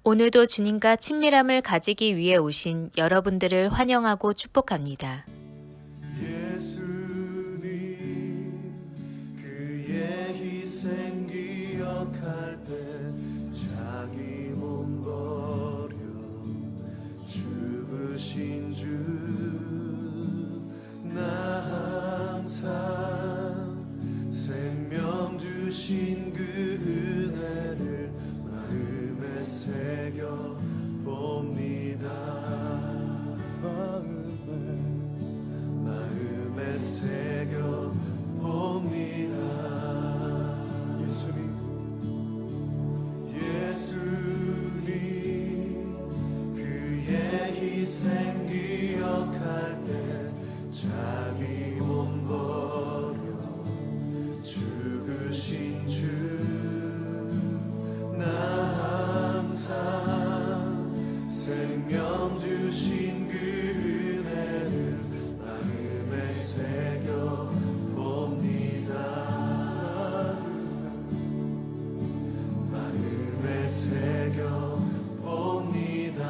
오늘도 주님과 친밀함을 가지기 위해 오신 여러분들을 환영하고 축복합니다. 예수님 그의 희생 기억할 때 자기 몸 버려 죽으신 주 나 항상 생명 주신 그 은혜를 마음에 새겨 봅니다. 마음에 새겨 봅니다. 예수님 그의 희생 기억할 때 자기 몸 버려 죽으신 주 나 항상 생명 주신 그 은혜를 마음에 새겨 봅니다. 마음에 새겨 봅니다.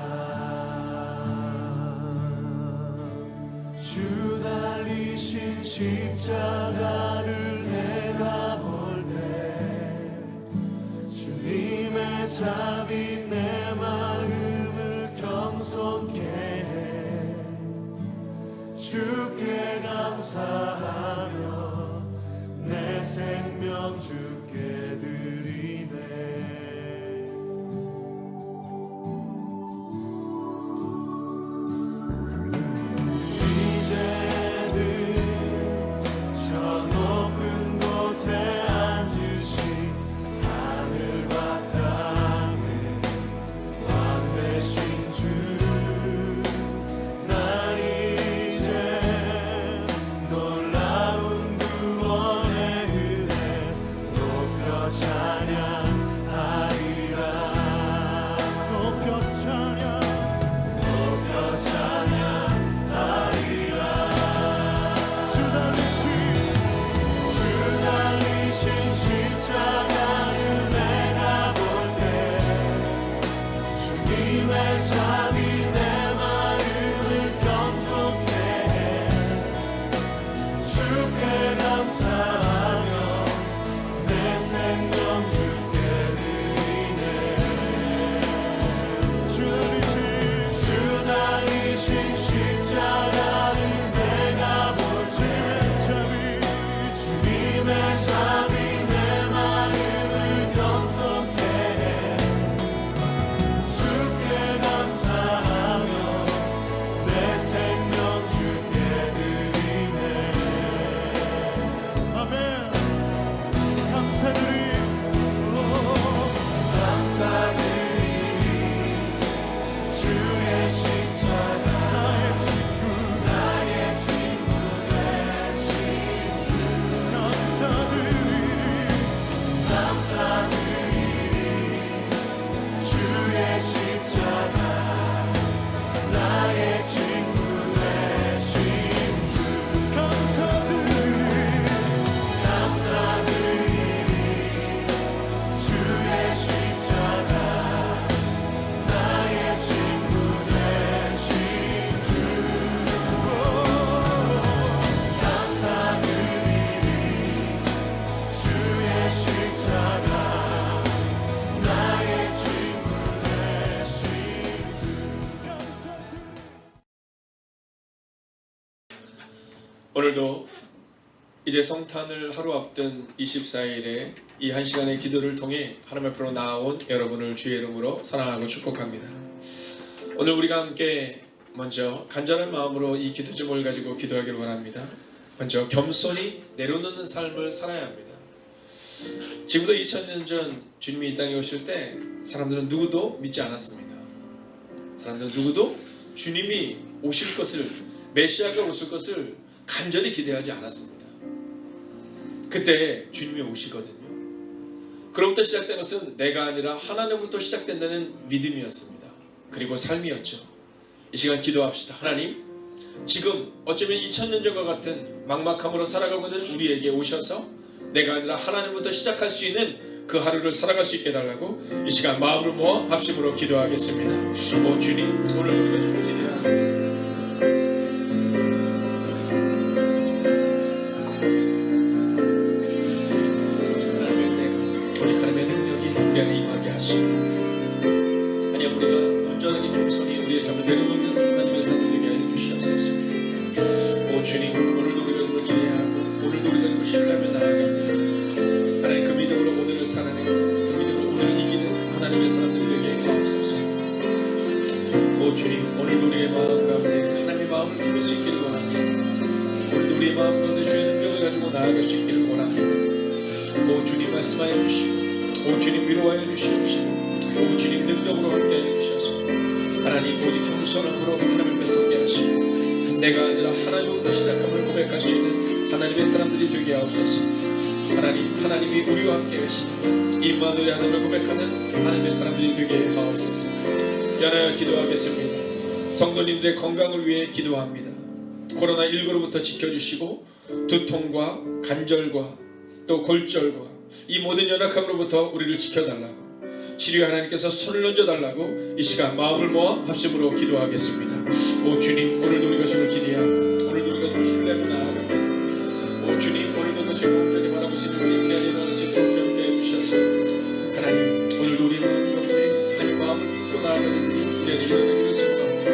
주 달리신 십자가를 내가 볼 때 주님의 자비 내 마음을 경솔케 해 주께 감사하며 내 생명 주께 드리네. 오늘도 이제 성탄을 하루 앞둔 24일에 이 한 시간의 기도를 통해 하나님 앞으로 나아온 여러분을 주의 이름으로 사랑하고 축복합니다. 오늘 우리가 함께 먼저 간절한 마음으로 이 기도 제목을 가지고 기도하기를 원합니다. 먼저 겸손히 내려놓는 삶을 살아야 합니다. 지금부터 2000년 전 주님이 이 땅에 오실 때 사람들은 누구도 믿지 않았습니다. 사람들은 누구도 주님이 오실 것을, 메시아가 오실 것을 간절히 기대하지 않았습니다. 그때 주님이 오시거든요. 그로부터 시작된 것은 내가 아니라 하나님으로부터 시작된다는 믿음이었습니다. 그리고 삶이었죠. 이 시간 기도합시다. 하나님, 지금 어쩌면 2000년 전과 같은 막막함으로 살아가고 있는 우리에게 오셔서 내가 아니라 하나님부터 시작할 수 있는 그 하루를 살아갈 수 있게 해달라고 이 시간 마음을 모아 합심으로 기도하겠습니다. 오 주님, 오늘 우리가 주를 기대합니다. 하나님의 능력이 우리 안에 임하게 하시고, 하나님 우리가 온전하게 겸손히 우리의 삶을 내려놓는 하나님의 삶을 되게 하여 주시옵소서. 오 주님, 오늘도 우리가 주를 기대하고 오늘도 우리가 주를 신뢰하며 나아갑니다. 하나님 그 믿음으로 오늘을 살아내고 그 믿음으로 오늘을 이기는 하나님의 사람들이 되게 하옵소서. 오 주님, 오늘도 우리의 마음 가운데 하나님의 마음을 품을 수 있기를 원합니다. 오늘도 우리의 마음 가운데 주의 능력을 가지고 나아갈 수 있기를 원합니다. 오 주님, 말씀하여 주시고 오 주님, 위로하여 주시옵시고 오 주님, 능력으로 함께하여 주셔서 하나님 오직 겸손함으로 하나님 앞에 서게 하시고 내가 아니라 하나님으로부터 시작함을 고백할 수 있는 하나님의 사람들이 되게 하옵소서. 하나님이 우리와 함께 하시고 임마누엘 하나님을 고백하는 하나님의 사람들이 되게 하옵소서. 연하여 기도하겠습니다. 성도님들의 건강을 위해 기도합니다. 코로나19로부터 지켜주시고 두통과 간절과 또 골절과 이 모든 연약함으로부터 우리를 지켜달라고, 치료에 하나님께서 손을 얹어달라고 이 시간 마음을 모아 합심으로 기도하겠습니다. 오 주님, 오늘도 우리가 주를 기대하고 오늘도 우리가 주를 신뢰하고 나아갑니다. 오 주님, 오늘도 그 주님 온전히 바라보시는 우리 안에 일어날 수 있도록 주 함께 해주셔서 하나님 오늘도 우리 마음 가운데 하나님 마음을 품고 나아가는 우리 안에 일어나는 것을 원합니다.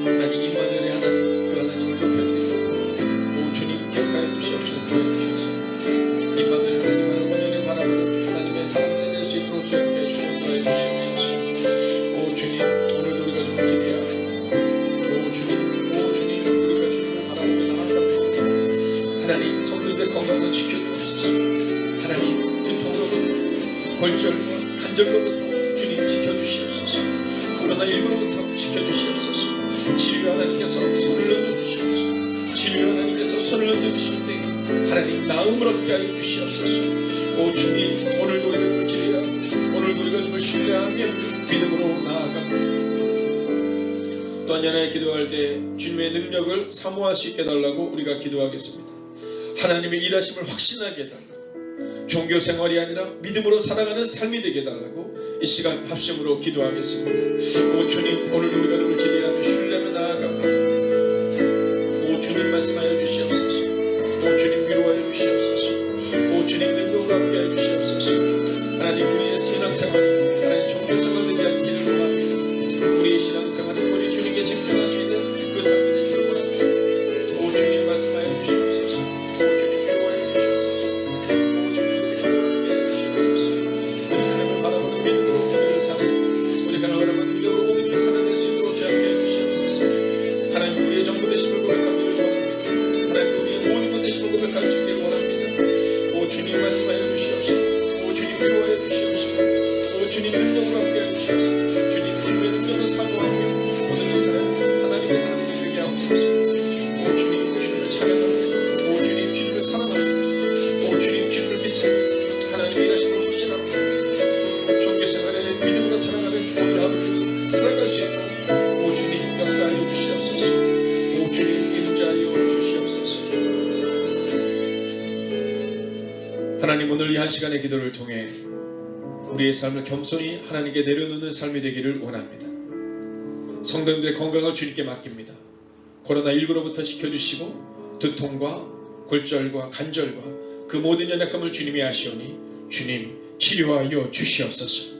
하나님 임마누엘의 하나님 그 하나님을 높여드리고 오 주님 격하여 주시옵소서. 임마누엘 하나님을 온전히 바라보는 하나님의 사람들이 될 수 있도록 주 함께 주시는 거에 주시옵소서. 오 주님, 오늘도 우리가 주를 기대하고 오 주님 우리가 주님을 바라보며 나아갑니다. 하나님 성도들의 건강을 지켜주옵소서. 하나님 두통으로부터 골절과 간절로부터 주님 지켜주시옵소서. 코로나19로부터 지켜주시옵소서. 치료 하나님께서 손을 얹어주시옵소서. 치료 하나님께서 손을 얹어주실 때 하나님 나음을 얻게 하여 주시옵소서. 오 주님, 오늘도 우리가 주를 기대하고 오늘도 우리가 주를 신뢰하며 믿음으로 나아갑니다. 또한 연하에 기도할 때 주님의 능력을 사모할 수 있게 해달라고 우리가 기도하겠습니다. 하나님의 일하심을 확신하게 해달라고, 종교생활이 아니라 믿음으로 살아가는 삶이 되게 해달라고 이 시간 합심으로 기도하겠습니다. 오 주님, 오늘도 우리가 주를 기대하며 신뢰하며 나아갑니다. 오 주님, 말씀하여 주시옵소서. 오 주님, 위로하여 주시옵소서. 오 주님, 능력으로 함께하여 주시옵소서. 하나님 우리의 신앙생활이 하나님 종교생활 되지 않기를 원합니다. 우리의 신앙생활은 오직 주님께 집중할 수 있는 그 삶이 되기를 원합니다. 오 주님, 말씀하여 주시옵소서. 오 주님, 위로하여 주시옵소서. 오 주님, 능력으로 함께하여 주시옵소서. 우리 하나님을 바라보는 믿음으로 오늘을 살아내고 우리 하나님을 바라보는 믿음으로 오늘을 살아낼 수 있도록 주 함께하여 주시옵소서. 하나님 우리의 전부 되심을 고백하기를 원합니다. 하나님 우리의 모든 것 되심을 고백할 수 있기를 원합니다. 오 주님, 말씀하여 주시옵소서. 오 주님, 위로하여 주시옵소서. 오 주님, 능력으로 함께하여 주시옵소서. 주님, 주님의 능력을 사모하며 오늘을 살아내는 하나님의 사람들이 되게 하옵소서. 오 주님, 주님을 찬양합니다. 오 주님, 주님을 사랑합니다. 오 주님, 주님을 믿습니다. 하나님의 일하심을 확신합니다. 종교생활에 믿음으로 살아가는 오늘 하루를 살아갈 수 있도록 오 주님, 역사하여 주시옵소서. 오 주님, 임자하여 주시옵소서. 하나님, 오늘 이 한 시간의 기도를 통해 우리의 삶을 겸손히 하나님께 내려놓는 삶이 되기를 원합니다. 성도님들의 건강을 주님께 맡깁니다. 코로나19로부터 지켜주시고 두통과 골절과 간절과 그 모든 연약함을 주님이 아시오니 주님 치료하여 주시옵소서.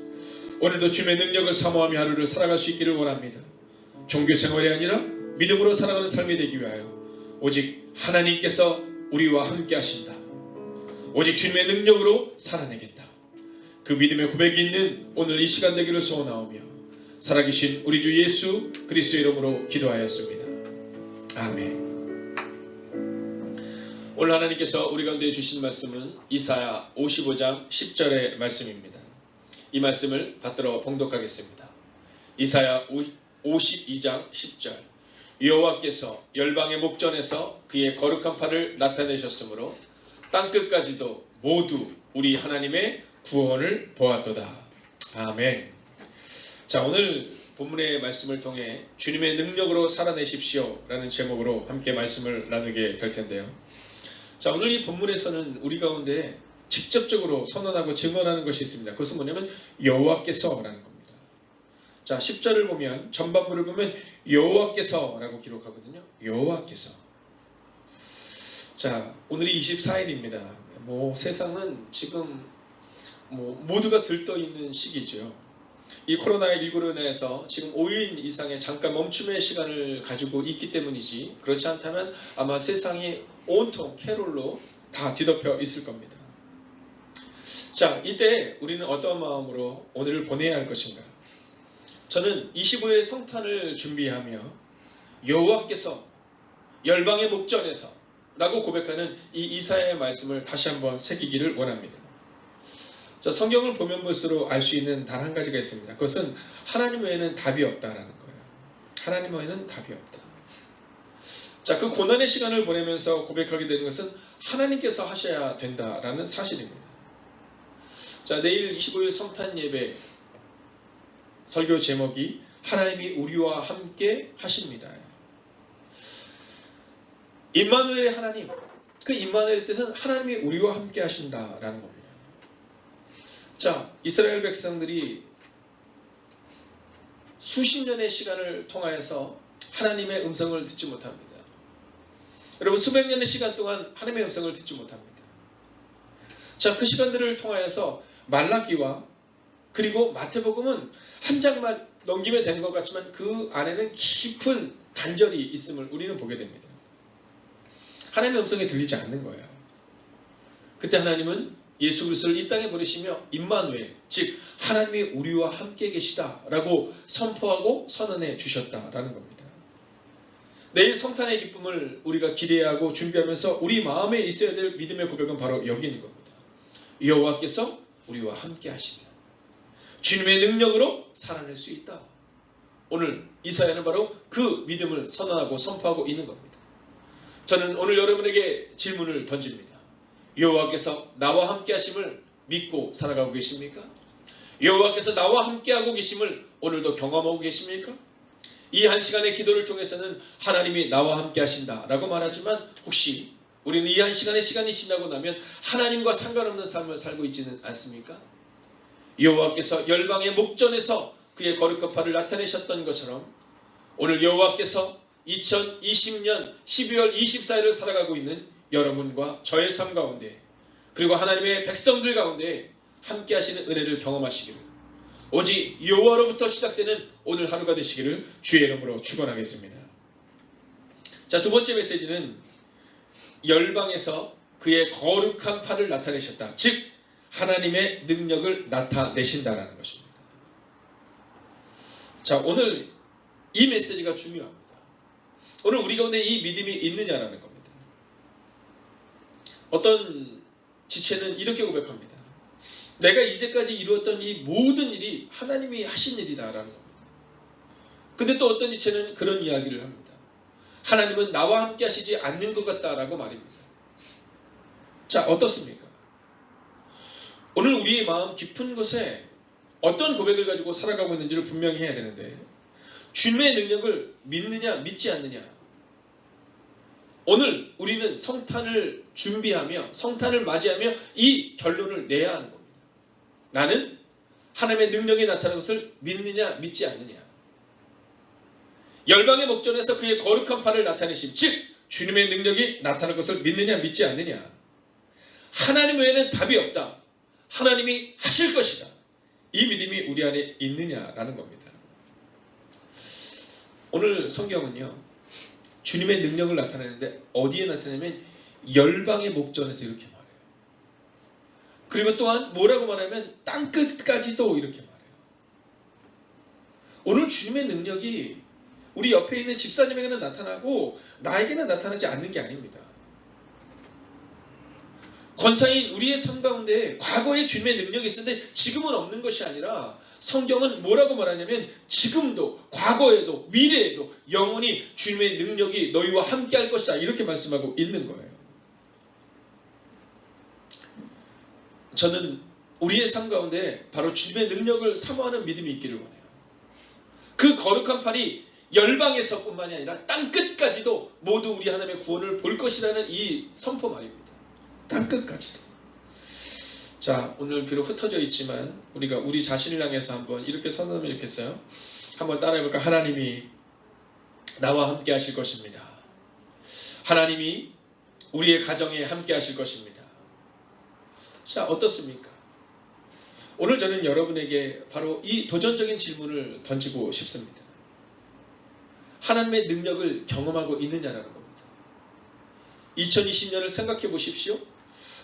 오늘도 주님의 능력을 사모하며 하루를 살아갈 수 있기를 원합니다. 종교생활이 아니라 믿음으로 살아가는 삶이 되기 위하여 오직 하나님께서 우리와 함께 하신다. 오직 주님의 능력으로 살아내겠다. 그 믿음의 고백이 있는 오늘 이 시간 되기를 소원하오며 살아계신 우리 주 예수 그리스도의 이름으로 기도하였습니다. 아멘. 오늘 하나님께서 우리 가운데 주신 말씀은 이사야 55장 10절의 말씀입니다. 이 말씀을 받들어 봉독하겠습니다. 이사야 52장 10절. 여호와께서 열방의 목전에서 그의 거룩한 팔을 나타내셨으므로 땅끝까지도 모두 우리 하나님의 구원을 보았도다. 아멘. 자, 오늘 본문의 말씀을 통해 주님의 능력으로 살아내십시오 라는 제목으로 함께 말씀을 나누게 될 텐데요. 자, 오늘 이 본문에서는 우리 가운데 직접적으로 선언하고 증언하는 것이 있습니다. 그것은 뭐냐면 여호와께서라는 겁니다. 자, 10절을 보면, 전반부를 보면 여호와께서라고 기록하거든요. 여호와께서. 자, 오늘이 24일입니다. 세상은 지금 모두가 들떠 있는 시기죠. 이 코로나19로 인해서 지금 5일 이상의 잠깐 멈춤의 시간을 가지고 있기 때문이지, 그렇지 않다면 아마 세상이 온통 캐롤로 다 뒤덮여 있을 겁니다. 자, 이때 우리는 어떠한 마음으로 오늘을 보내야 할 것인가? 저는 25일 성탄을 준비하며 여호와께서 열방의 목전에서 라고 고백하는 이 이사야의 말씀을 다시 한번 새기기를 원합니다. 자, 성경을 보면 볼수록 알 수 있는 단 한 가지가 있습니다. 그것은 하나님 외에는 답이 없다라는 거예요. 하나님 외에는 답이 없다. 자, 그 고난의 시간을 보내면서 고백하게 되는 것은 하나님께서 하셔야 된다라는 사실입니다. 자, 내일 25일 성탄 예배 설교 제목이 하나님이 우리와 함께 하십니다. 임마누엘의 하나님, 그 임마누엘의 뜻은 하나님이 우리와 함께 하신다라는 겁니다. 자, 이스라엘 백성들이 수십 년의 시간을 통하여서 하나님의 음성을 듣지 못합니다. 여러분, 수백 년의 시간 동안 하나님의 음성을 듣지 못합니다. 자, 그 시간들을 통하여서 말라기와 그리고 마태복음은 한 장만 넘기면 되는 것 같지만 그 안에는 깊은 단절이 있음을 우리는 보게 됩니다. 하나님의 음성이 들리지 않는 거예요. 그때 하나님은 예수 그리스도를 이 땅에 보내시며 임마누엘, 즉 하나님이 우리와 함께 계시다라고 선포하고 선언해 주셨다라는 겁니다. 내일 성탄의 기쁨을 우리가 기대하고 준비하면서 우리 마음에 있어야 될 믿음의 고백은 바로 여기인 겁니다. 여호와께서 우리와 함께 하시면 주님의 능력으로 살아낼 수 있다. 오늘 이사야는 바로 그 믿음을 선언하고 선포하고 있는 겁니다. 저는 오늘 여러분에게 질문을 던집니다. 여호와께서 나와 함께 하심을 믿고 살아가고 계십니까? 여호와께서 나와 함께하고 계심을 오늘도 경험하고 계십니까? 이 한 시간의 기도를 통해서는 하나님이 나와 함께 하신다라고 말하지만 혹시 우리는 이 한 시간의 시간이 지나고 나면 하나님과 상관없는 삶을 살고 있지는 않습니까? 여호와께서 열방의 목전에서 그의 거룩한 팔을 나타내셨던 것처럼 오늘 여호와께서 2020년 12월 24일을 살아가고 있는 여러분과 저의 삶 가운데 그리고 하나님의 백성들 가운데 함께 하시는 은혜를 경험하시기를 오직 여호와로부터 시작되는 오늘 하루가 되시기를 주의 이름으로 축원하겠습니다. 자, 두 번째 메시지는 열방에서 그의 거룩한 팔을 나타내셨다. 즉 하나님의 능력을 나타내신다라는 것입니다. 자, 오늘 이 메시지가 중요합니다. 오늘 우리 가운데 이 믿음이 있느냐라는 겁니다. 어떤 지체는 이렇게 고백합니다. 내가 이제까지 이루었던 이 모든 일이 하나님이 하신 일이다라는 겁니다. 근데 또 어떤 지체는 그런 이야기를 합니다. 하나님은 나와 함께 하시지 않는 것 같다라고 말입니다. 자, 어떻습니까? 오늘 우리의 마음 깊은 곳에 어떤 고백을 가지고 살아가고 있는지를 분명히 해야 되는데 주님의 능력을 믿느냐 믿지 않느냐. 오늘 우리는 성탄을 준비하며 성탄을 맞이하며 이 결론을 내야 하는 겁니다. 나는 하나님의 능력이 나타나는 것을 믿느냐 믿지 않느냐. 열방의 목전에서 그의 거룩한 팔을 나타내심, 즉 주님의 능력이 나타날 것을 믿느냐 믿지 않느냐. 하나님 외에는 답이 없다. 하나님이 하실 것이다. 이 믿음이 우리 안에 있느냐라는 겁니다. 오늘 성경은요, 주님의 능력을 나타내는데 어디에 나타내면 열방의 목전에서 이렇게 말해요. 그리고 또한 뭐라고 말하면 땅끝까지도 이렇게 말해요. 오늘 주님의 능력이 우리 옆에 있는 집사님에게는 나타나고 나에게는 나타나지 않는 게 아닙니다. 권사인 우리의 삶 가운데 과거에 주님의 능력이 있었는데 지금은 없는 것이 아니라 성경은 뭐라고 말하냐면 지금도 과거에도 미래에도 영원히 주님의 능력이 너희와 함께 할 것이다 이렇게 말씀하고 있는 거예요. 저는 우리의 삶 가운데 바로 주님의 능력을 사모하는 믿음이 있기를 원해요. 그 거룩한 팔이 열방에서 뿐만이 아니라 땅끝까지도 모두 우리 하나님의 구원을 볼 것이라는 이 선포 말입니다. 땅끝까지도. 자, 오늘 비록 흩어져 있지만 우리가 우리 자신을 향해서 한번 이렇게 선언하면 좋겠어요. 한번 따라해볼까? 하나님이 나와 함께 하실 것입니다. 하나님이 우리의 가정에 함께 하실 것입니다. 자, 어떻습니까? 오늘 저는 여러분에게 바로 이 도전적인 질문을 던지고 싶습니다. 하나님의 능력을 경험하고 있느냐라는 겁니다. 2020년을 생각해 보십시오.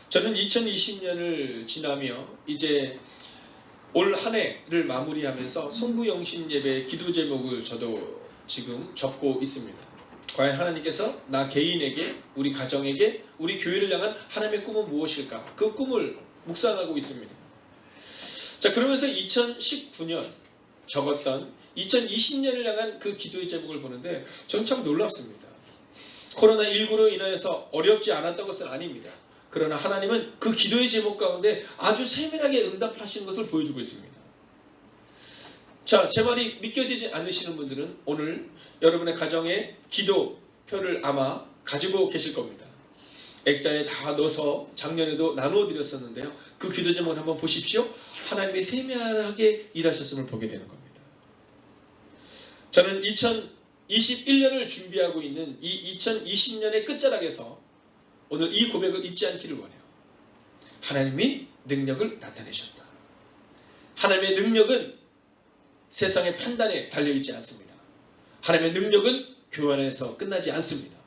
저는 2020년을 지나며 이제 올 한 해를 마무리하면서 송구영신 예배 기도 제목을 저도 지금 적고 있습니다. 과연 하나님께서 나 개인에게, 우리 가정에게, 우리 교회를 향한 하나님의 꿈은 무엇일까? 그 꿈을 묵상하고 있습니다. 자, 그러면서 2019년 적었던 2020년을 향한 그 기도의 제목을 보는데 전 참 놀랍습니다. 코로나19로 인해서 어렵지 않았던 것은 아닙니다. 그러나 하나님은 그 기도의 제목 가운데 아주 세밀하게 응답하시는 것을 보여주고 있습니다. 자, 제 말이 믿겨지지 않으시는 분들은 오늘 여러분의 가정에 기도표를 아마 가지고 계실 겁니다. 액자에 다 넣어서 작년에도 나누어 드렸었는데요. 그 기도 제목을 한번 보십시오. 하나님이 세밀하게 일하셨음을 보게 되는 겁니다. 저는 2021년을 준비하고 있는 이 2020년의 끝자락에서 오늘 이 고백을 잊지 않기를 원해요. 하나님이 능력을 나타내셨다. 하나님의 능력은 세상의 판단에 달려있지 않습니다. 하나님의 능력은 교환에서 끝나지 않습니다.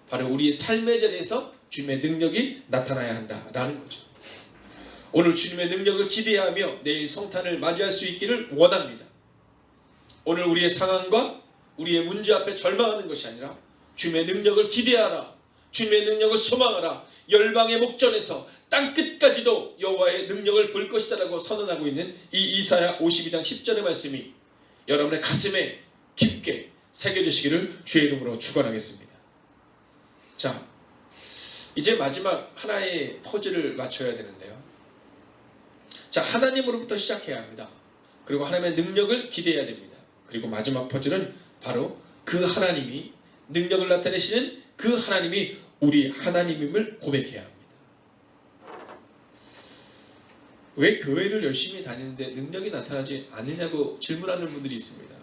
바로 우리의 삶의 자리에서 주님의 능력이 나타나야 한다라는 거죠. 오늘 주님의 능력을 기대하며 내일 성탄을 맞이할 수 있기를 원합니다. 오늘 우리의 상황과 우리의 문제 앞에 절망하는 것이 아니라 주님의 능력을 기대하라. 주님의 능력을 소망하라. 열방의 목전에서 땅끝까지도 여호와의 능력을 볼 것이다 라고 선언하고 있는 이 이사야 52장 10절의 말씀이 여러분의 가슴에 깊게 새겨주시기를 주의 이름으로 축원하겠습니다. 자, 이제 마지막 하나의 포즈를 맞춰야 되는데요. 자, 하나님으로부터 시작해야 합니다. 그리고 하나님의 능력을 기대해야 됩니다. 그리고 마지막 포즈는 바로 그 하나님이 능력을 나타내시는 그 하나님이 우리 하나님임을 고백해야 합니다. 왜 교회를 열심히 다니는데 능력이 나타나지 않느냐고 질문하는 분들이 있습니다.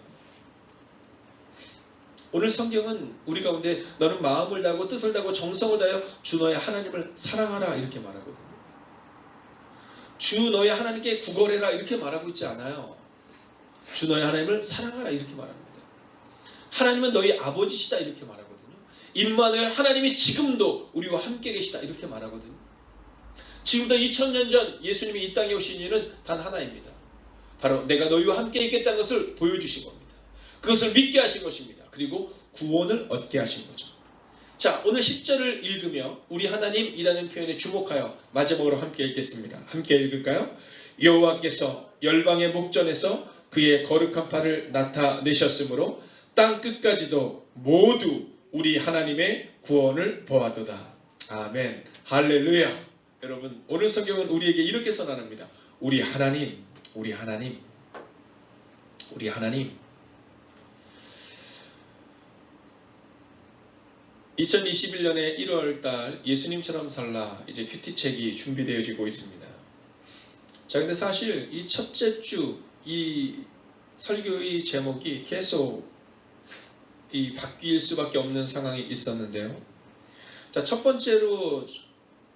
오늘 성경은 우리 가운데 너는 마음을 다하고 뜻을 다하고 정성을 다하여 주 너의 하나님을 사랑하라 이렇게 말하거든요. 주 너의 하나님께 구걸해라 이렇게 말하고 있지 않아요. 주 너의 하나님을 사랑하라 이렇게 말합니다. 하나님은 너희 아버지시다 이렇게 말하거든요. 임마누엘 하나님이 지금도 우리와 함께 계시다 이렇게 말하거든요. 지금부터 2000년 전 예수님이 이 땅에 오신 이유는 단 하나입니다. 바로 내가 너희와 함께 있겠다는 것을 보여주신 겁니다. 그것을 믿게 하신 것입니다. 그리고 구원을 얻게 하신 거죠. 자, 오늘 10절을 읽으며 우리 하나님이라는 표현에 주목하여 마지막으로 함께 읽겠습니다. 함께 읽을까요? 여호와께서 열방의 목전에서 그의 거룩한 팔을 나타내셨으므로 땅 끝까지도 모두 우리 하나님의 구원을 보았도다. 아멘. 할렐루야. 여러분, 오늘 성경은 우리에게 이렇게 선언합니다. 우리 하나님, 우리 하나님, 우리 하나님. 2021년의 1월달 예수님처럼 살라 이제 큐티책이 준비되어지고 있습니다. 자, 근데 사실 이 첫째 주 이 설교의 제목이 계속 이 바뀔 수밖에 없는 상황이 있었는데요. 자, 첫 번째로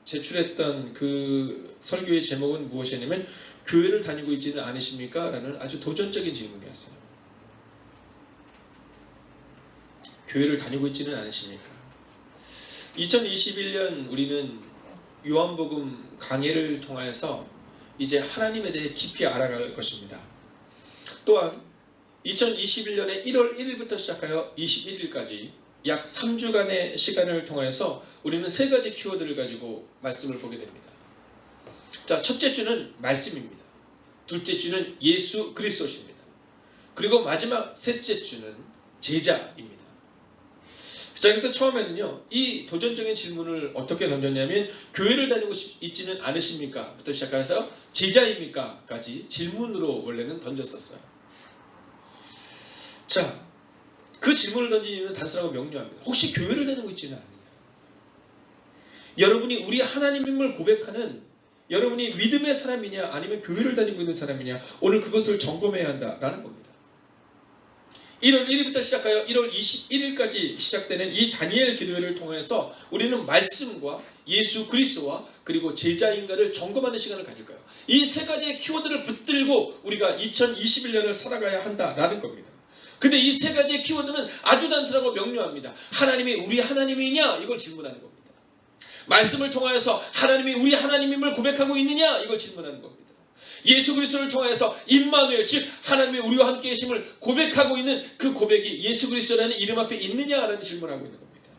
제출했던 그 설교의 제목은 무엇이냐면 교회를 다니고 있지는 않으십니까? 라는 아주 도전적인 질문이었어요. 교회를 다니고 있지는 않으십니까? 2021년 우리는 요한복음 강해를 통하여서 이제 하나님에 대해 깊이 알아갈 것입니다. 또한 2021년의 1월 1일부터 시작하여 21일까지 약 3주간의 시간을 통해서 우리는 세 가지 키워드를 가지고 말씀을 보게 됩니다. 자, 첫째 주는 말씀입니다. 둘째 주는 예수 그리스도십니다. 그리고 마지막 셋째 주는 제자입니다. 자, 그래서 처음에는요, 이 도전적인 질문을 어떻게 던졌냐면 교회를 다니고 있지는 않으십니까? 부터 시작해서 제자입니까? 까지 질문으로 원래는 던졌었어요. 자, 그 질문을 던진 이유는 단순하고 명료합니다. 혹시 교회를 다니고 있지는 않느냐? 여러분이 우리 하나님임을 고백하는 여러분이 믿음의 사람이냐 아니면 교회를 다니고 있는 사람이냐 오늘 그것을 점검해야 한다라는 겁니다. 1월 1일부터 시작하여 1월 21일까지 시작되는 이 다니엘 기도회를 통해서 우리는 말씀과 예수 그리스도와 그리고 제자인가를 점검하는 시간을 가질 거예요. 이 세 가지의 키워드를 붙들고 우리가 2021년을 살아가야 한다라는 겁니다. 근데 이 세 가지의 키워드는 아주 단순하고 명료합니다. 하나님이 우리 하나님이냐 이걸 질문하는 겁니다. 말씀을 통하여서 하나님이 우리 하나님임을 고백하고 있느냐 이걸 질문하는 겁니다. 예수 그리스도를 통해서 임마누엘 즉 하나님이 우리와 함께 계심을 고백하고 있는 그 고백이 예수 그리스도라는 이름 앞에 있느냐라는 질문을 하고 있는 겁니다.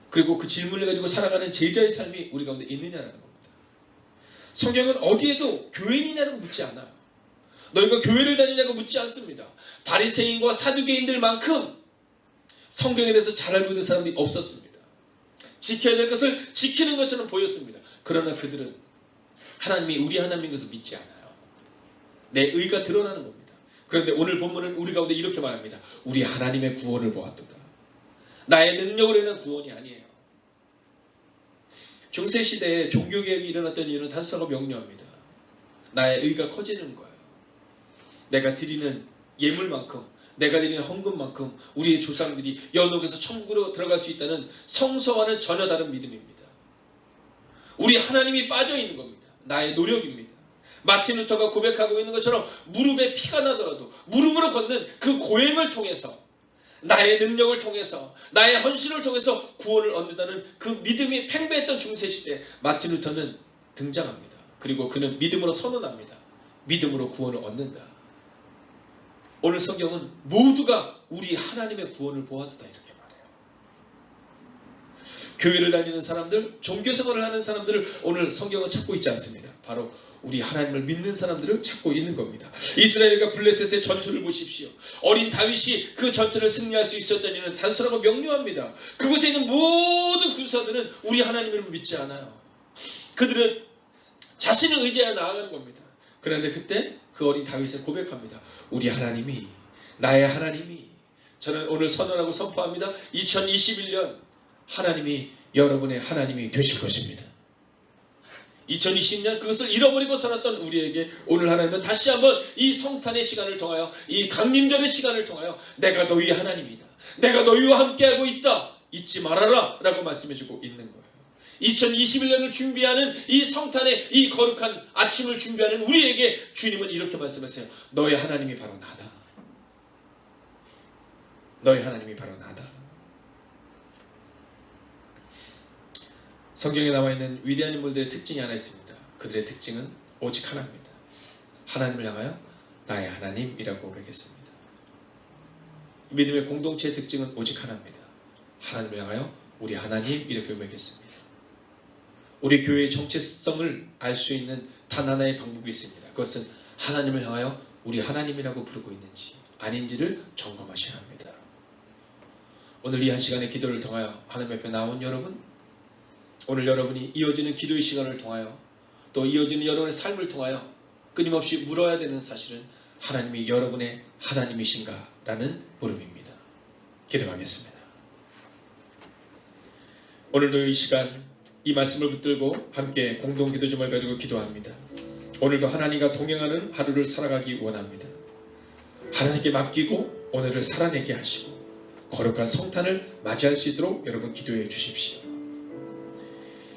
그리고 그 질문을 가지고 살아가는 제자의 삶이 우리 가운데 있느냐라는 겁니다. 성경은 어디에도 교인이냐고 묻지 않아요. 너희가 교회를 다니냐고 묻지 않습니다. 바리새인과 사두개인들만큼 성경에 대해서 잘 알고 있는 사람이 없었습니다. 지켜야 될 것을 지키는 것처럼 보였습니다. 그러나 그들은 하나님이 우리 하나님인 것을 믿지 않아요. 내 의가 드러나는 겁니다. 그런데 오늘 본문은 우리 가운데 이렇게 말합니다. 우리 하나님의 구원을 보았도다. 나의 능력으로 인한 구원이 아니에요. 중세시대에 종교개혁이 일어났던 이유는 단순하고 명료합니다. 나의 의가 커지는 거예요. 내가 드리는 예물만큼 내가 드리는 헌금만큼 우리의 조상들이 연옥에서 천국으로 들어갈 수 있다는 성서와는 전혀 다른 믿음입니다. 우리 하나님이 빠져 있는 겁니다. 나의 노력입니다. 마틴 루터가 고백하고 있는 것처럼 무릎에 피가 나더라도 무릎으로 걷는 그 고행을 통해서 나의 능력을 통해서 나의 헌신을 통해서 구원을 얻는다는 그 믿음이 팽배했던 중세시대 마틴 루터는 등장합니다. 그리고 그는 믿음으로 선언합니다. 믿음으로 구원을 얻는다. 오늘 성경은 모두가 우리 하나님의 구원을 보았다 이렇게 말해요. 교회를 다니는 사람들, 종교생활을 하는 사람들을 오늘 성경은 찾고 있지 않습니다. 바로 우리 하나님을 믿는 사람들을 찾고 있는 겁니다. 이스라엘과 블레셋의 전투를 보십시오. 어린 다윗이 그 전투를 승리할 수 있었던 이유는 단순하고 명료합니다. 그곳에 있는 모든 군사들은 우리 하나님을 믿지 않아요. 그들은 자신을 의지하여 나아가는 겁니다. 그런데 그때 그 어린 다윗은 고백합니다. 우리 하나님이 나의 하나님이 저는 오늘 선언하고 선포합니다. 2021년 하나님이 여러분의 하나님이 되실 것입니다. 2020년 그것을 잃어버리고 살았던 우리에게 오늘 하나님은 다시 한번 이 성탄의 시간을 통하여 이 강림절의 시간을 통하여 내가 너희의 하나님이다. 내가 너희와 함께하고 있다. 잊지 말아라 라고 말씀해주고 있는 거예요. 2021년을 준비하는 이 성탄의 이 거룩한 아침을 준비하는 우리에게 주님은 이렇게 말씀하세요. 너의 하나님이 바로 나다. 너의 하나님이 바로 나다. 성경에 나와 있는 위대한 인물들의 특징이 하나 있습니다. 그들의 특징은 오직 하나입니다. 하나님을 향하여 나의 하나님이라고 고백했습니다. 믿음의 공동체의 특징은 오직 하나입니다. 하나님을 향하여 우리 하나님 이렇게 고백했습니다. 우리 교회의 정체성을 알 수 있는 단 하나의 방법이 있습니다. 그것은 하나님을 향하여 우리 하나님이라고 부르고 있는지 아닌지를 점검하셔야 합니다. 오늘 이 한 시간의 기도를 통하여 하나님 앞에 나온 여러분, 오늘 여러분이 이어지는 기도의 시간을 통하여 또 이어지는 여러분의 삶을 통하여 끊임없이 물어야 되는 사실은 하나님이 여러분의 하나님이신가? 라는 물음입니다. 기도하겠습니다. 오늘도 이 시간 이 말씀을 붙들고 함께 공동 기도 점을 가지고 기도합니다. 오늘도 하나님과 동행하는 하루를 살아가기 원합니다. 하나님께 맡기고 오늘을 살아내게 하시고 거룩한 성탄을 맞이할 수 있도록 여러분 기도해 주십시오.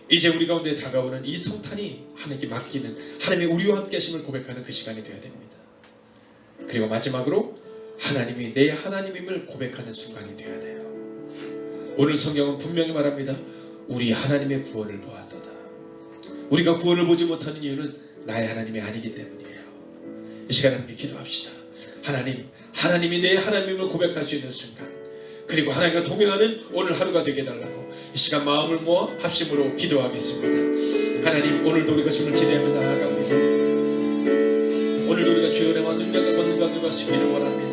이제 우리 가운데 다가오는 이 성탄이 하나님께 맡기는 하나님의 우리와 함께 하심을 고백하는 그 시간이 되어야 됩니다. 그리고 마지막으로 하나님이 내 하나님임을 고백하는 순간이 되어야 돼요. 오늘 성경은 분명히 말합니다. 우리 하나님의 구원을 보았도다. 우리가 구원을 보지 못하는 이유는 나의 하나님이 아니기 때문이에요. 이 시간 함께 기도합시다. 하나님이 내 하나님임을 고백할 수 있는 순간, 그리고 하나님과 동행하는 오늘 하루가 되게 해달라고 이 시간 마음을 모아 합심으로 기도하겠습니다. 하나님, 오늘도 우리가 주를 기대하며 나아갑니다. 오늘도 우리가 주의 은혜와 능력과 권능과 누가 수 있기를 원합니다.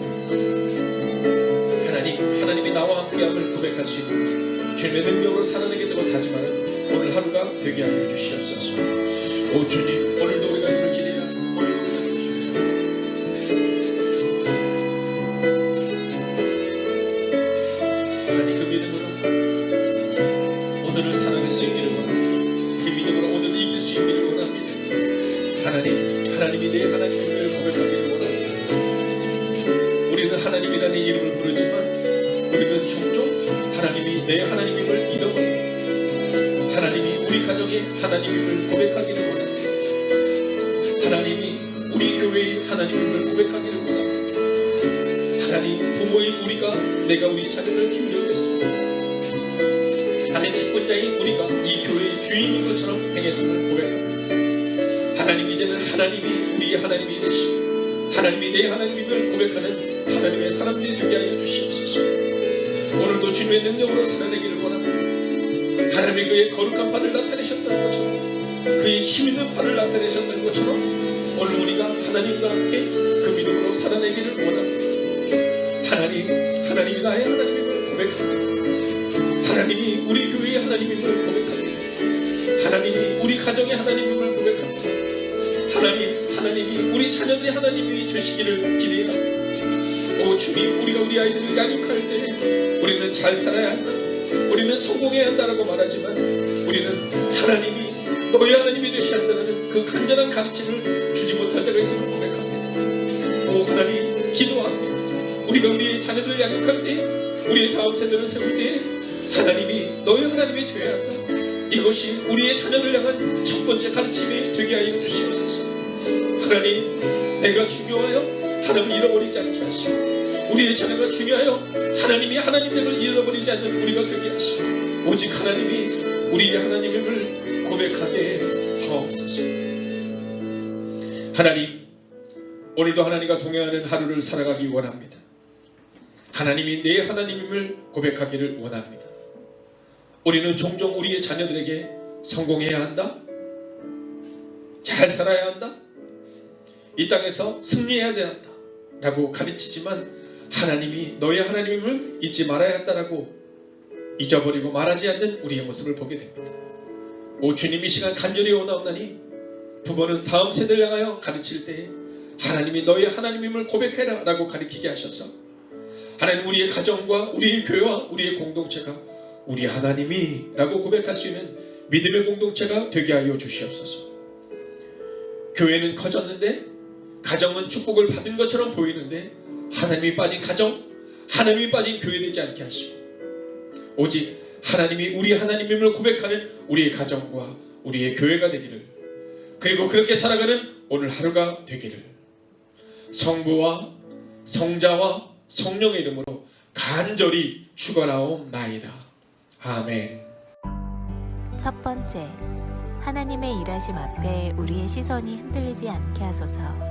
하나님이 나와 함께함을 고백할 수 있는 주님의 능력으로 살아내게 되고 다짐하는 오늘 하루가 되게 하여 주시옵소서. 오 주님, 오늘도 우리가 주를 기대하고 오늘도 우리가 하나님 그 믿음으로 오늘을 살아낼 수 있기를 원합니다. 그 믿음으로 오늘 이길 수 있기를 우리는 하나님이라는 이름을 부르지만 우리는 종종 하나님이 내 하나님임을 잃어버립니다. 하나님이 우리 가정의 하나님임을 고백하기를 원합니다. 하나님이 우리 교회의 하나님임을 고백하기를 원합니다. 하나님, 부모인 우리가 내가 우리 자녀를 기울였습니다. 하나님, 직분자인 우리가 이 교회의 주인인 것처럼 행했음을 고백합니다. 하나님, 이제는 하나님이 우리의 하나님이 되시고 하나님이 내 하나님임을 고백하는 하나님의 사람들이 되게 하여 주시옵소서. 오늘도 주님의 능력으로 살아내기를 원합니다. 하나님이 그의 거룩한 팔을 나타내셨다는 것처럼, 그의 힘 있는 팔을 나타내셨다는 것처럼 오늘 우리가 하나님과 함께 그 믿음으로 살아내기를 원합니다. 하나님이 나의 하나님임을 고백합니다. 하나님이 우리 교회의 하나님임을 고백합니다. 하나님이 우리 가정의 하나님임을 고백합니다. 하나님이 우리 자녀들의 하나님이 되시기를 기대합니다. 오 주님, 우리가 우리 아이들을 양육할 때 우리는 잘 살아야 한다, 우리는 성공해야 한다라고 말하지만 우리는 하나님이 너희 하나님이 되셔야 한다는 그 간절한 가르침을 주지 못할 때가 있음을 고백합니다. 오 하나님, 기도합니다. 우리가 우리의 자녀들을 양육할 때, 우리의 다음 세대를 세울 때 하나님이 너희 하나님이 되어야 한다, 이것이 우리의 자녀를 향한 첫 번째 가르침이 되게 하여 주시옵소서. 하나님, 내가 중요하여 하나님을 잃어버리지 않게 하시고 우리의 자녀가 중요하여 하나님이 하나님을 잃어버리지 않는 우리가 되게 하시고 오직 하나님이 우리의 하나님임을 고백하게 하옵소서. 하나님, 오늘도 하나님과 동행하는 하루를 살아가기 원합니다. 하나님이 내 하나님임을 고백하기를 원합니다. 우리는 종종 우리의 자녀들에게 성공해야 한다, 잘 살아야 한다, 이 땅에서 승리해야 한다 라고 가르치지만 하나님이 너의 하나님임을 잊지 말아야 한다라고 잊어버리고 말하지 않는 우리의 모습을 보게 됩니다. 오 주님, 이 시간 간절히 원하옵나니 부모는 다음 세대를 향하여 가르칠 때에 하나님이 너의 하나님임을 고백해라 라고 가르치게 하셔서 하나님, 우리의 가정과 우리의 교회와 우리의 공동체가 우리 하나님이 라고 고백할 수 있는 믿음의 공동체가 되게 하여 주시옵소서. 교회는 커졌는데, 가정은 축복을 받은 것처럼 보이는데 하나님이 빠진 가정, 하나님이 빠진 교회 되지 않게 하시고 오직 하나님이 우리 하나님임을 고백하는 우리의 가정과 우리의 교회가 되기를, 그리고 그렇게 살아가는 오늘 하루가 되기를 성부와 성자와 성령의 이름으로 간절히 축원하옵나이다. 아멘. 첫 번째, 하나님의 일하심 앞에 우리의 시선이 흔들리지 않게 하소서.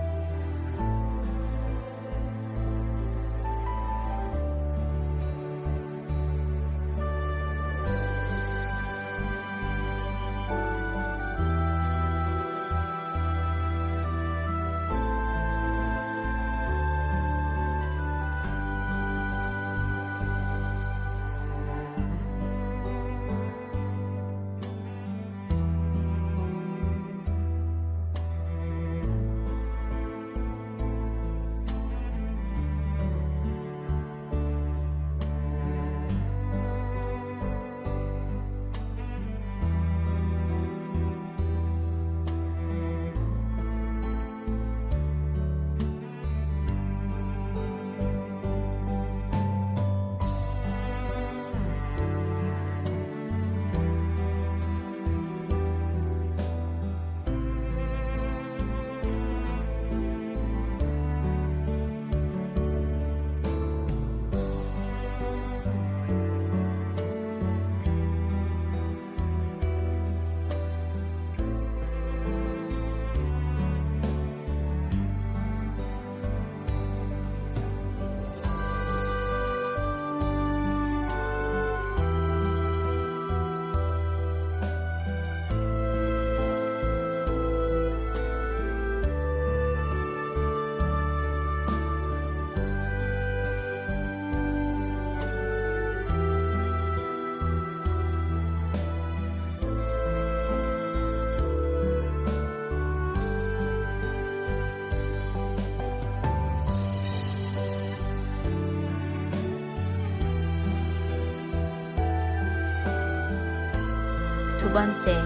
두 번째,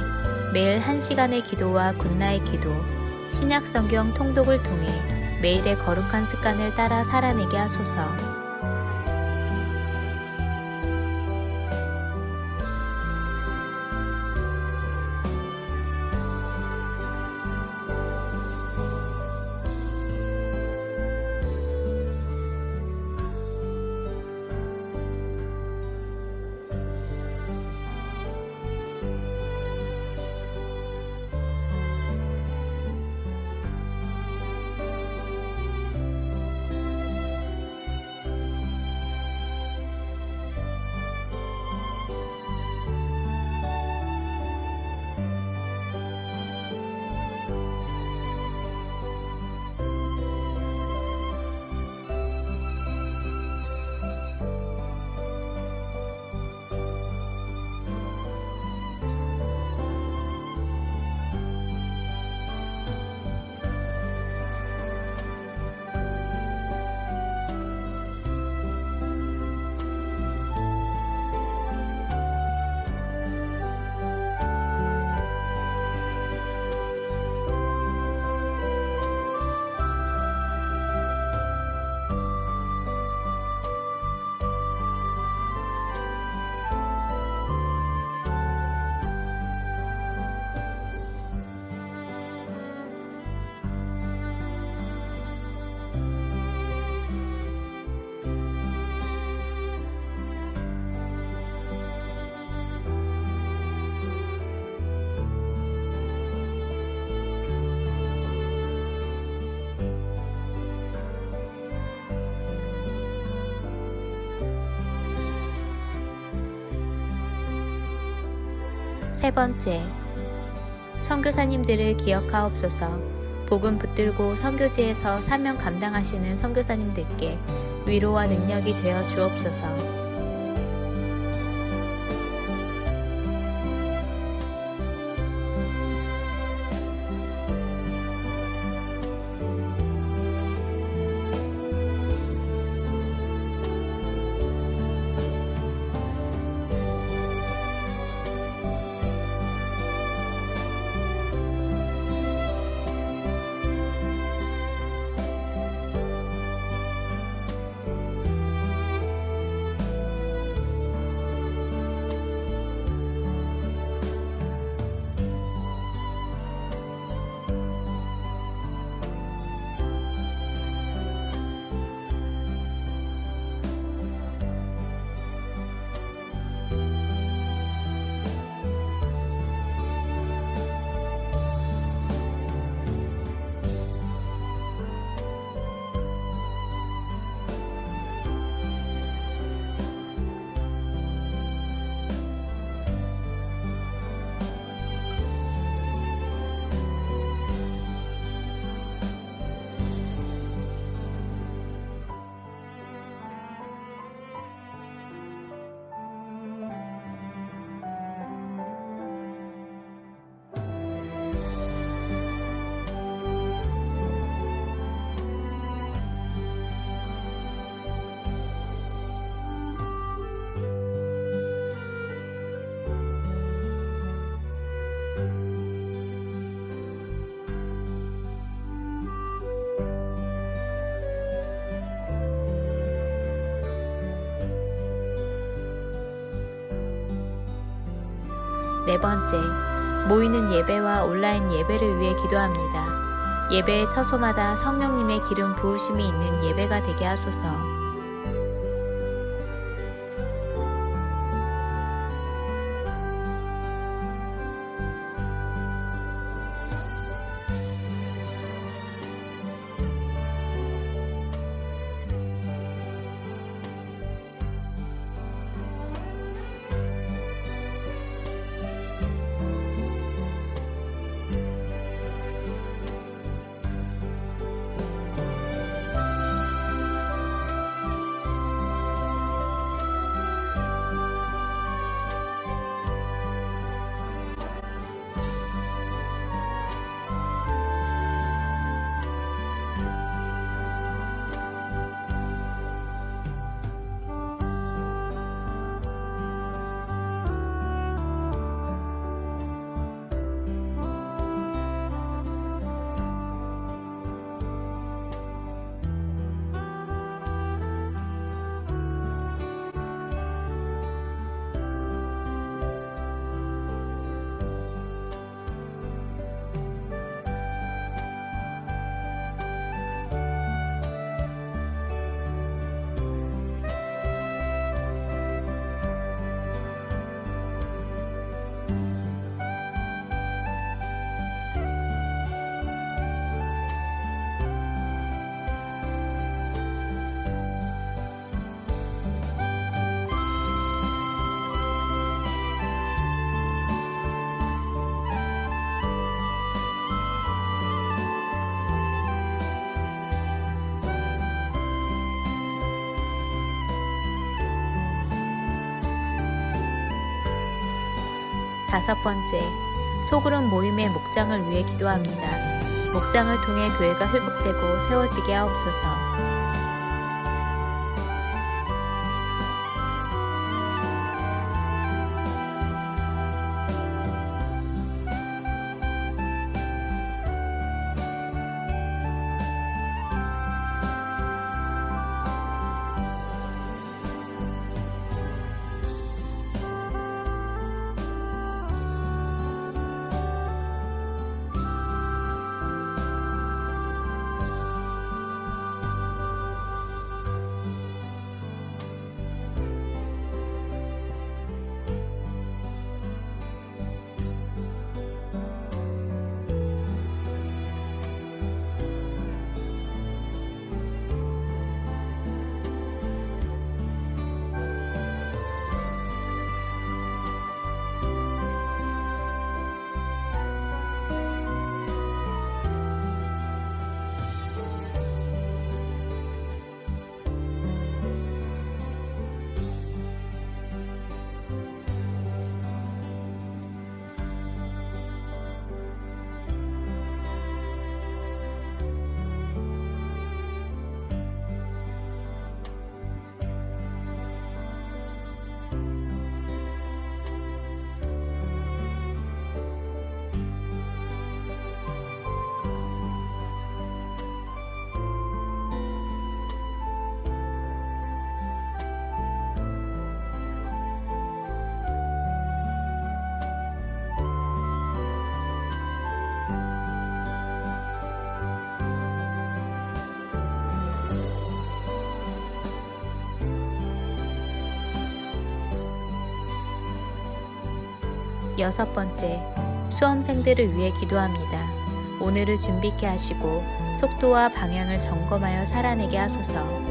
매일 1시간의 기도와 굿나잇 기도, 신약 성경 통독을 통해 매일의 거룩한 습관을 따라 살아내게 하소서. 세 번째, 선교사님들을 기억하옵소서. 복음 붙들고 선교지에서 사명 감당하시는 선교사님들께 위로와 능력이 되어 주옵소서. 네 번째, 모이는 예배와 온라인 예배를 위해 기도합니다. 예배의 처소마다 성령님의 기름 부으심이 있는 예배가 되게 하소서. 5번째, 소그룹 모임의 목장을 위해 기도합니다. 목장을 통해 교회가 회복되고 세워지게 하옵소서. 여섯 번째, 수험생들을 위해 기도합니다. 오늘을 준비케 하시고 속도와 방향을 점검하여 살아내게 하소서.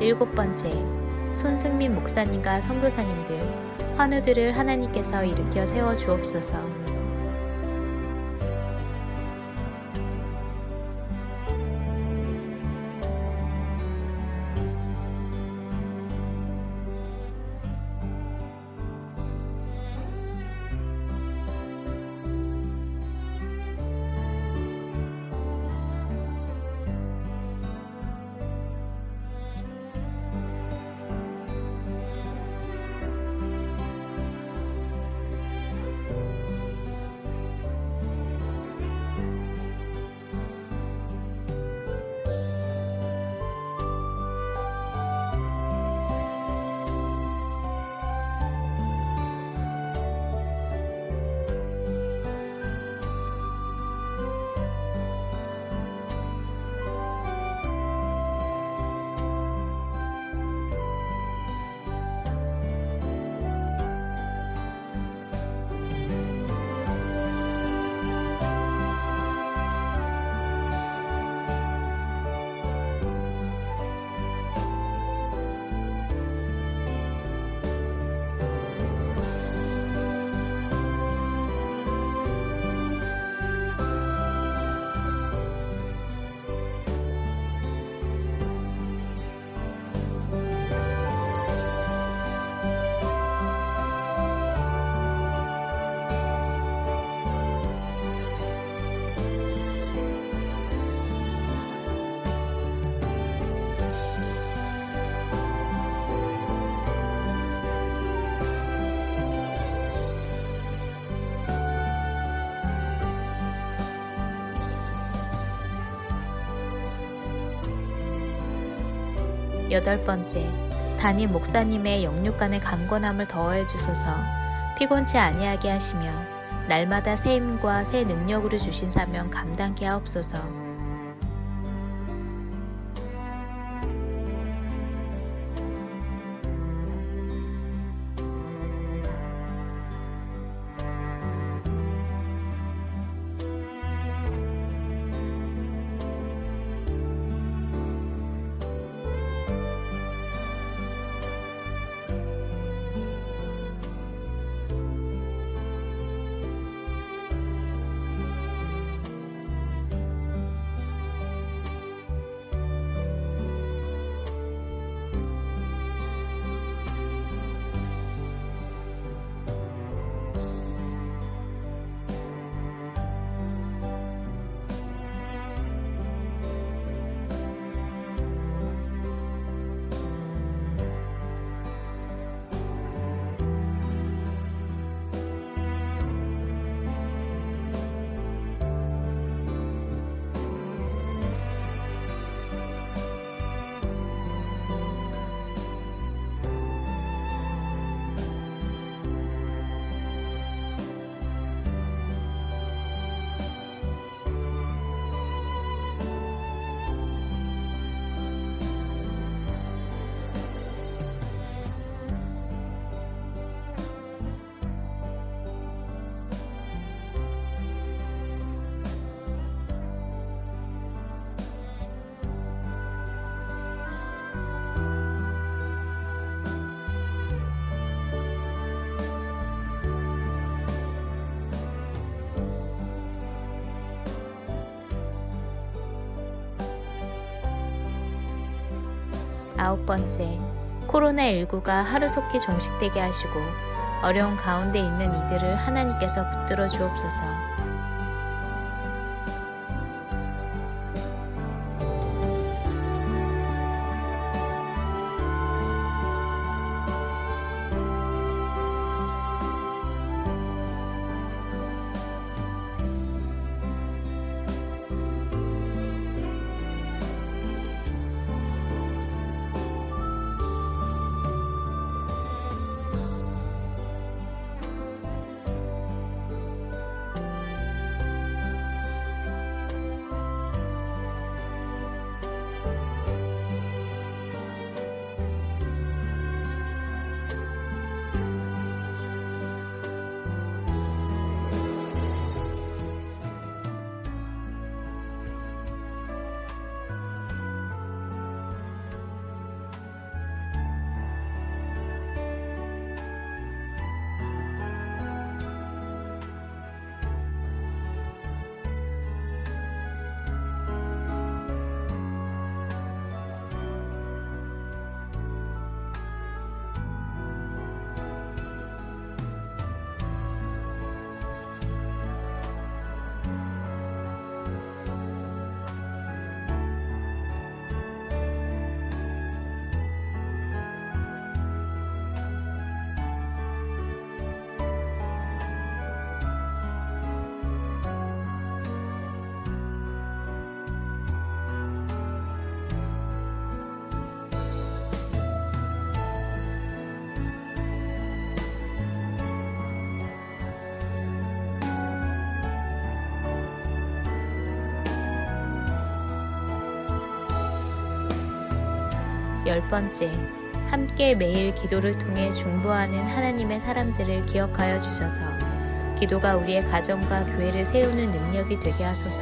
일곱 번째, 손승민 목사님과 선교사님들, 환우들을 하나님께서 일으켜 세워 주옵소서. 8번째, 담임 목사님의 영육간의 강건함을 더하여 주소서. 피곤치 아니하게 하시며 날마다 새 힘과 새 능력으로 주신 사명 감당케 하옵소서. 아홉 번째, 코로나19가 하루속히 종식되게 하시고 어려운 가운데 있는 이들을 하나님께서 붙들어 주옵소서. 열 번째, 함께 매일 기도를 통해 중보하는 하나님의 사람들을 기억하여 주셔서 기도가 우리의 가정과 교회를 세우는 능력이 되게 하소서.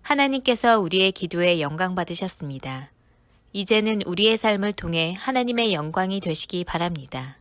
하나님께서 우리의 기도에 영광 받으셨습니다. 이제는 우리의 삶을 통해 하나님의 영광이 되시기 바랍니다.